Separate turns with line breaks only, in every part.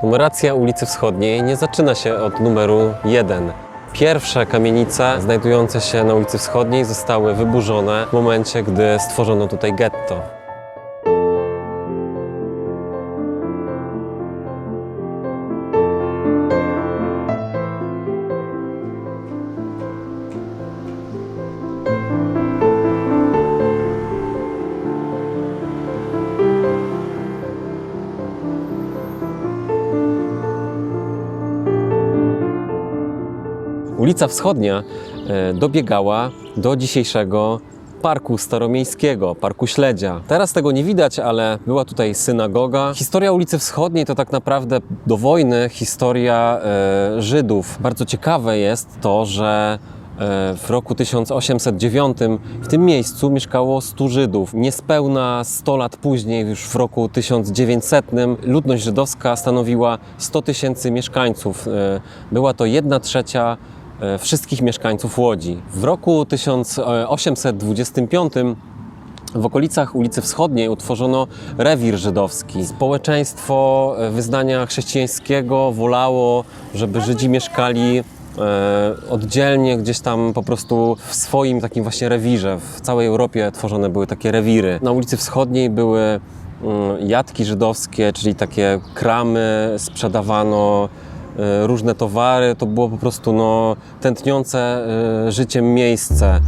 Numeracja ulicy Wschodniej nie zaczyna się od numeru 1. Pierwsze kamienice znajdujące się na ulicy Wschodniej zostały wyburzone w momencie, gdy stworzono tutaj getto. Ulica Wschodnia dobiegała do dzisiejszego Parku Staromiejskiego, Parku Śledzia. Teraz tego nie widać, ale była tutaj synagoga. Historia ulicy Wschodniej to tak naprawdę do wojny historia Żydów. Bardzo ciekawe jest to, że w roku 1809 w tym miejscu mieszkało 100 Żydów. Niespełna 100 lat później, już w roku 1900, ludność żydowska stanowiła 100 000 mieszkańców. Była to 1/3 wszystkich mieszkańców Łodzi. W roku 1825 w okolicach ulicy Wschodniej utworzono rewir żydowski. Społeczeństwo wyznania chrześcijańskiego wolało, żeby Żydzi mieszkali oddzielnie, gdzieś tam po prostu w swoim takim właśnie rewirze. W całej Europie tworzone były takie rewiry. Na ulicy Wschodniej były jatki żydowskie, czyli takie kramy, sprzedawano różne towary. To było po prostu tętniące życiem miejsce.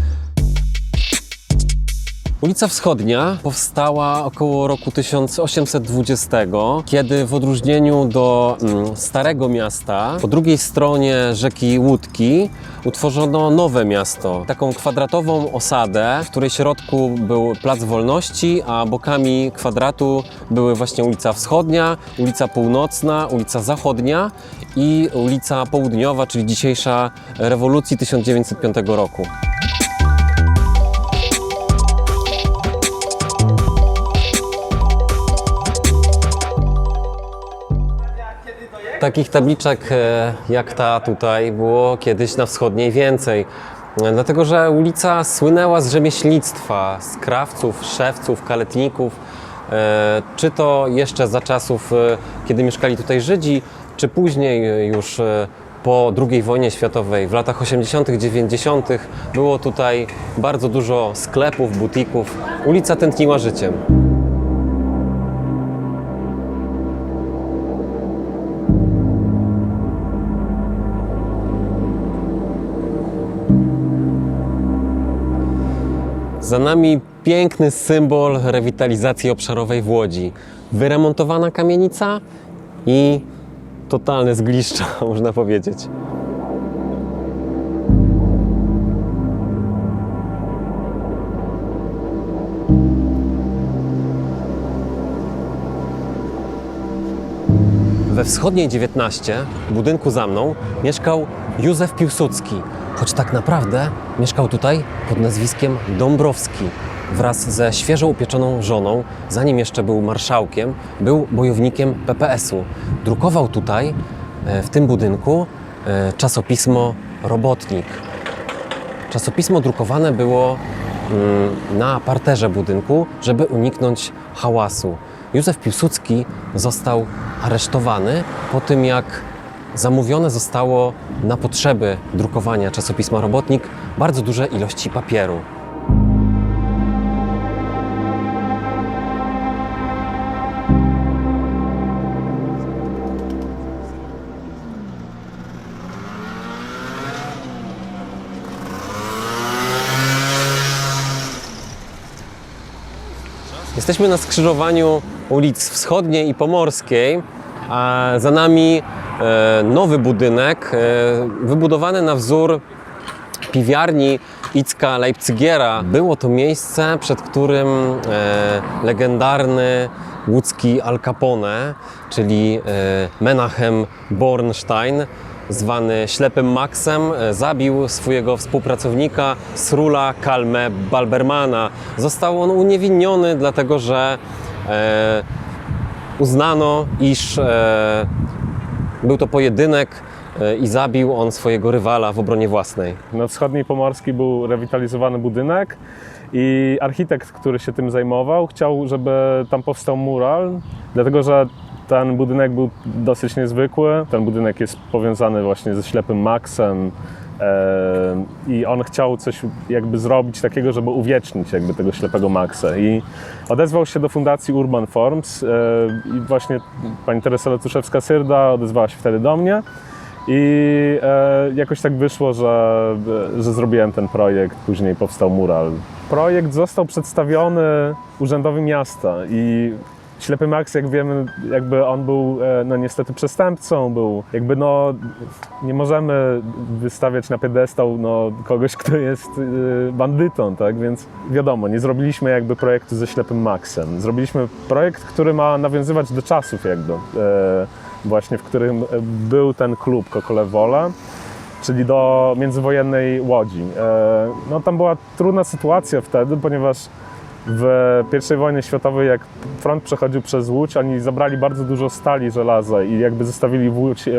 Ulica Wschodnia powstała około roku 1820, kiedy w odróżnieniu do Starego Miasta po drugiej stronie rzeki Łódki utworzono nowe miasto. Taką kwadratową osadę, w której środku był Plac Wolności, a bokami kwadratu były właśnie ulica Wschodnia, ulica Północna, ulica Zachodnia i ulica Południowa, czyli dzisiejsza rewolucji 1905 roku. Takich tabliczek jak ta tutaj było kiedyś na Wschodniej więcej. Dlatego, że ulica słynęła z rzemieślnictwa, z krawców, szewców, kaletników. Czy to jeszcze za czasów, kiedy mieszkali tutaj Żydzi, czy później już po II wojnie światowej, w latach 80., 90. było tutaj bardzo dużo sklepów, butików. Ulica tętniła życiem. Za nami piękny symbol rewitalizacji obszarowej w Łodzi. Wyremontowana kamienica i totalne zgliszcza, można powiedzieć. We Wschodniej 19, w budynku za mną, mieszkał Józef Piłsudski. Choć tak naprawdę mieszkał tutaj pod nazwiskiem Dąbrowski. Wraz ze świeżo upieczoną żoną, zanim jeszcze był marszałkiem, był bojownikiem PPS-u. Drukował tutaj, w tym budynku, czasopismo Robotnik. Czasopismo drukowane było na parterze budynku, żeby uniknąć hałasu. Józef Piłsudski został aresztowany po tym, jak zamówione zostało na potrzeby drukowania czasopisma Robotnik bardzo duże ilości papieru. Jesteśmy na skrzyżowaniu ulic Wschodniej i Pomorskiej, a za nami nowy budynek wybudowany na wzór piwiarni Icka Leipzigiera. Było to miejsce, przed którym legendarny łódzki Al Capone, czyli Menachem Bornstein, zwany Ślepym Maxem, zabił swojego współpracownika Srula Kalmę Balbermana. Został on uniewinniony, dlatego że uznano, iż był to pojedynek i zabił on swojego rywala w obronie własnej.
Na wschodniej Pomorskiej był rewitalizowany budynek i architekt, który się tym zajmował, chciał, żeby tam powstał mural, dlatego że Ten budynek był dosyć niezwykły. Ten budynek jest powiązany właśnie ze Ślepym Maxem i on chciał coś jakby zrobić takiego, żeby uwiecznić jakby tego Ślepego Maxa. I odezwał się do Fundacji Urban Forms i właśnie pani Teresa Lecuszewska-Syrda odezwała się wtedy do mnie. I jakoś tak wyszło, że zrobiłem ten projekt, później powstał mural. Projekt został przedstawiony urzędowi miasta i Ślepy Max, jak wiemy, jakby on był no niestety przestępcą, był jakby no nie możemy wystawiać na piedestał no kogoś, kto jest bandytą, tak? Więc wiadomo, nie zrobiliśmy jakby projektu ze Ślepym Maxem. Zrobiliśmy projekt, który ma nawiązywać do czasów jakby właśnie, w którym był ten klub Coca-Cola, czyli do międzywojennej Łodzi. No tam była trudna sytuacja wtedy, ponieważ w I wojnie światowej, jak front przechodził przez Łódź, oni zabrali bardzo dużo stali, żelaza i jakby zostawili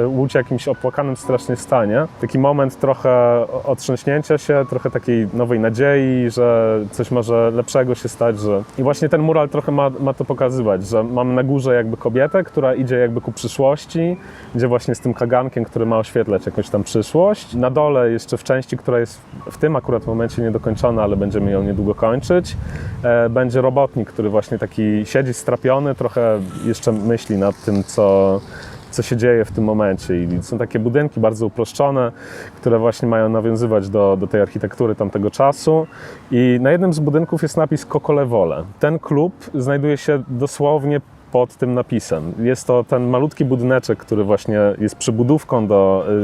Łódź w jakimś opłakanym strasznie stanie. Taki moment trochę otrząśnięcia się, trochę takiej nowej nadziei, że coś może lepszego się stać. I właśnie ten mural trochę ma to pokazywać, że mamy na górze jakby kobietę, która idzie jakby ku przyszłości, idzie właśnie z tym kagankiem, który ma oświetlać jakąś tam przyszłość. Na dole jeszcze w części, która jest w tym akurat momencie niedokończona, ale będziemy ją niedługo kończyć, będzie robotnik, który właśnie taki siedzi strapiony, trochę jeszcze myśli nad tym, co się dzieje w tym momencie. I są takie budynki bardzo uproszczone, które właśnie mają nawiązywać do tej architektury tamtego czasu. I na jednym z budynków jest napis Coca-Cola. Ten klub znajduje się dosłownie pod tym napisem. Jest to ten malutki budyneczek, który właśnie jest przybudówką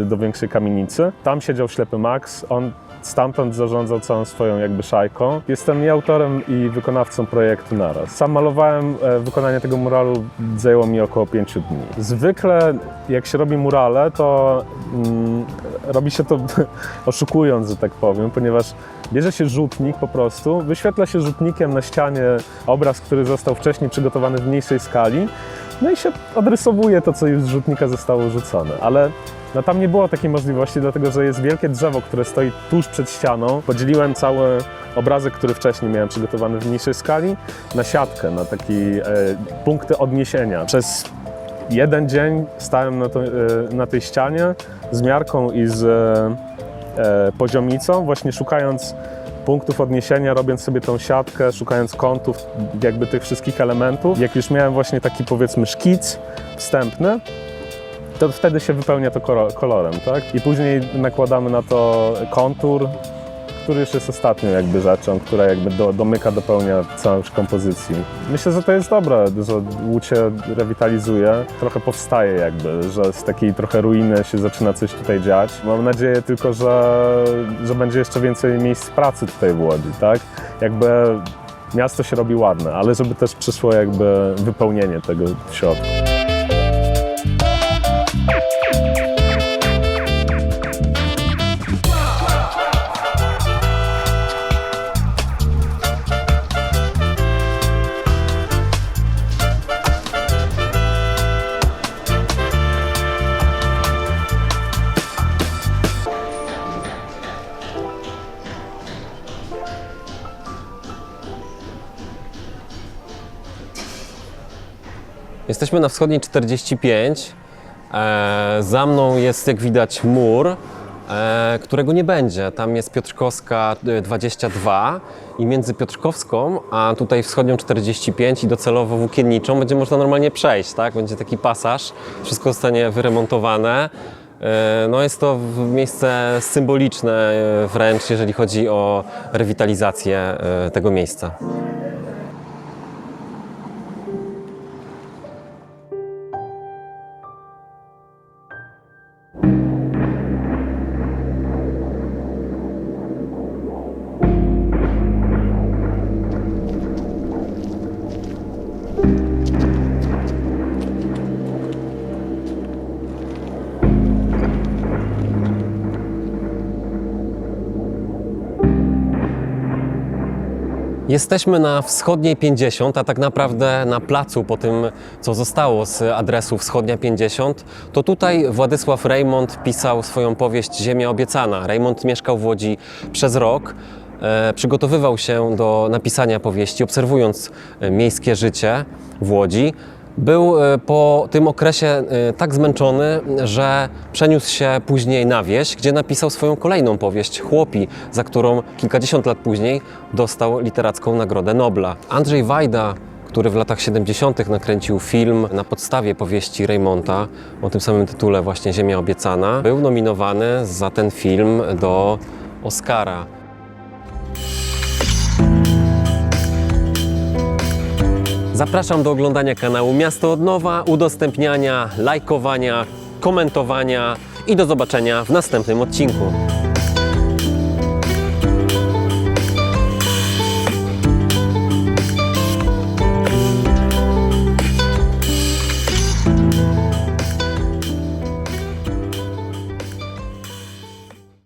do większej kamienicy. Tam siedział Ślepy Max, on stamtąd zarządzał całą swoją jakby szajką. Jestem i autorem, i wykonawcą projektu naraz. Sam malowałem, wykonanie tego muralu zajęło mi około 5 dni. Zwykle jak się robi murale, to robi się to oszukując, że tak powiem, ponieważ bierze się rzutnik po prostu, wyświetla się rzutnikiem na ścianie obraz, który został wcześniej przygotowany w mniejszej skali, no i się odrysowuje to, co już z rzutnika zostało rzucone. Ale no tam nie było takiej możliwości, dlatego że jest wielkie drzewo, które stoi tuż przed ścianą. Podzieliłem cały obrazek, który wcześniej miałem przygotowany w mniejszej skali, na siatkę, na takie punkty odniesienia. Przez jeden dzień stałem na tej ścianie z miarką i z poziomicą, właśnie szukając punktów odniesienia, robiąc sobie tą siatkę, szukając kątów jakby tych wszystkich elementów. Jak już miałem właśnie taki, powiedzmy, szkic wstępny, to wtedy się wypełnia to kolorem, tak? I później nakładamy na to kontur, który już jest ostatnią jakby rzeczą, która jakby dopełnia całą kompozycji. Myślę, że to jest dobre, że Łódź się rewitalizuje, trochę powstaje jakby, że z takiej trochę ruiny się zaczyna coś tutaj dziać. Mam nadzieję tylko, że będzie jeszcze więcej miejsc pracy tutaj w Łodzi, tak? Jakby miasto się robi ładne, ale żeby też przyszło jakby wypełnienie tego w środku.
Jesteśmy na wschodniej 45. Za mną jest, jak widać, mur, którego nie będzie. Tam jest Piotrkowska 22 i między Piotrkowską a tutaj wschodnią 45 i docelowo Włókienniczą będzie można normalnie przejść, tak? Będzie taki pasaż, wszystko zostanie wyremontowane. No jest to miejsce symboliczne wręcz, jeżeli chodzi o rewitalizację tego miejsca. Jesteśmy na wschodniej 50, a tak naprawdę na placu po tym, co zostało z adresu wschodnia 50, to tutaj Władysław Reymont pisał swoją powieść Ziemia obiecana. Reymont mieszkał w Łodzi przez rok, przygotowywał się do napisania powieści, obserwując miejskie życie w Łodzi. Był po tym okresie tak zmęczony, że przeniósł się później na wieś, gdzie napisał swoją kolejną powieść Chłopi, za którą kilkadziesiąt lat później dostał literacką Nagrodę Nobla. Andrzej Wajda, który w latach 70. nakręcił film na podstawie powieści Reymonta o tym samym tytule właśnie Ziemia obiecana, był nominowany za ten film do Oscara. Zapraszam do oglądania kanału Miasto od Nowa, udostępniania, lajkowania, komentowania i do zobaczenia w następnym odcinku.